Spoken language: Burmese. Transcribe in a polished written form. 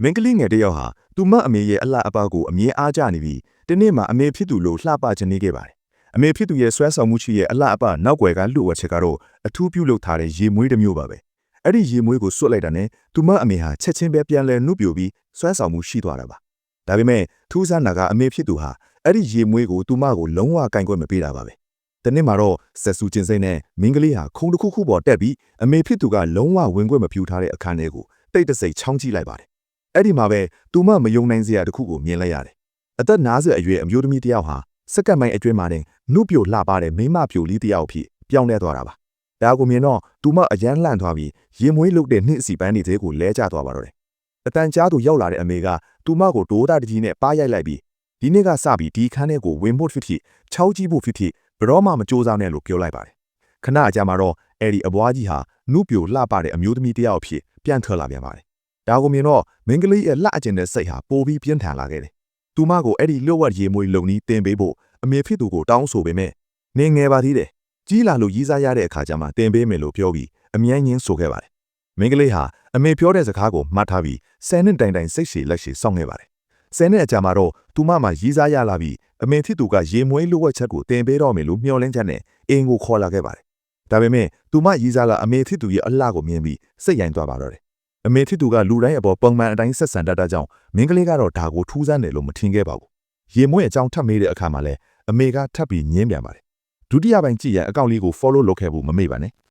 မင်းကလေးငယ်တယောက်ဟာသူမအမေရဲ့အလှအပကိုအမြဲအားကြနေပြီးတနေ့မှအမေဖြစ်သူလို့လှပချင်နေခဲ့ပါတယ်။အမေဖြစ်သူရဲ့ဆွဲဆောင်မှုရှိရဲ့အလှအပနောက်ွယ်ကလှုပ်ဝက်ချက်ကတော့အထူးပြုလုပ်ထားတဲ့ရေမွေးတစ်မျိုးပါပဲ။အဲ့ဒီရေမွေးကိုစွတ်လိုက်တာနဲ့သူမအမေဟာချက်ချင်းပဲပြန်လဲနှုတ်ပြိုပြီးဆွဲဆောင်မှုရှိသွားတာပါ။ဒါပေမဲ့ထူးဆန်းတာကအမေဖြစ်သူဟာအဲ့ဒီရေမွေးကိုသူမကိုလုံးဝကင်ကွက်မပေးတာပါပဲ။တနေ့မှတော့ဆက်စုချင်းစိမ့်နဲ့မင်းကလေးဟာခုံတစ်ခုခုပေါ်တက်ပြီးအမေဖြစ်သူကလုံးဝဝင်ခွင့်မပြုထားတဲ့အခန်းထဲကိုတိတ်တဆိတ်ချောင်းကြည့်လိုက်ပါတယ်။အဲ့ဒီမှာပဲသူမမယုံနိုင်စရာတစ်ခုကိုမြင်လိုက်ရတယ်။အသက်50အရွယ်အမျိုးသမီးတစ်ယောက်ဟာစက္ကန့်ပိုင်းအတွင်းမှာတင်နှုတ်ပြိုလှပတဲ့မိမပြိုလေးတစ်ယောက်အဖြစ်ပြောင်းလဲသွားတာပါ။ဒါကိုမြင်တော့သူမအယမ်းလှန့်သွားပြီးရင်မွေးလုတ်တဲ့နှင့်စီပန်းတွေသေးကိုလဲကျသွားပါတော့တယ်။အတန်ကြားသူရောက်လာတဲ့အမေကသူမကိုဒိုးတာတကြီးနဲ့ပါရိုက်လိုက်ပြီးဒီနေ့ကစပြီးဒီခန်းထဲကိုဝင်ဖို့ဖြစ်ဖြစ်ချောက်ကြီးဖို့ဖြစ်ဖြစ်ဘရောမှမကြိုးစားနဲ့လို့ပြောလိုက်ပါတယ်။ခဏအကြာမှာတော့အဲ့ဒီအဘွားကြီးဟာနှုတ်ပြိုလှပတဲ့အမျိုးသမီးတစ်ယောက်အဖြစ်ပြန်ထွက်လာပြန်ပါတယ်။ဒါကိုမြင်တော့မင်းကလေးရဲ့လှအကျင်တဲ့စိတ်ဟာပိုပြီးပြင်းထန်လာခဲ့တယ်။သူမကိုအဲ့ဒီလျှို့ဝှက်ရေမွေးလုံနီးတင်ပေးဖို့အမေဖြစ်သူကိုတောင်းဆိုပေမဲ့နေငယ်ပါသေးတယ်။ကြီးလာလို့ရီးစားရတဲ့အခါကျမှတင်ပေးမယ်လို့ပြောပြီးအမြဲငင်းဆိုခဲ့ပါတယ်။မင်းကလေးဟာအမေပြောတဲ့စကားကိုမှတ်ထားပြီး10နှစ်တိုင်တိုင်စိတ်ရှည်လက်ရှည်စောင့်ခဲ့ပါတယ်။10နှစ်အကြာမှာတော့သူမမှရီးစားရလာပြီးအမေဖြစ်သူကရေမွေးလျှို့ဝှက်ချက်ကိုတင်ပေးတော့မယ်လို့မျှော်လင့်ချက်နဲ့အင်းကိုခေါ်လာခဲ့ပါတယ်။ဒါပေမဲ့သူမရီးစားကအမေဖြစ်သူရဲ့အလှကိုမြင်ပြီးစိတ်ရိုင်သွားပါတော့တယ်။အမေဖြစ်သူကလူတိုင်းအပေါ်ပုံမှန်အတိုင်းဆက်ဆံတတ်တာကြောင့်မင်းကလေးကတော့ဒါကိုထူးဆန်းတယ်လို့မထင်ခဲ့ပါဘူး။ရေမွေးအကြောင်းထပ်မေးတဲ့အခါမှာလည်းအမေကထပ်ပြီးညင်းပြန်ပါတယ်။ဒုတိယပိုင်းကြည့်ရန်အကောင့်လေးကို follow လုပ်ခဲ့ဖို့မမေ့ပါနဲ့။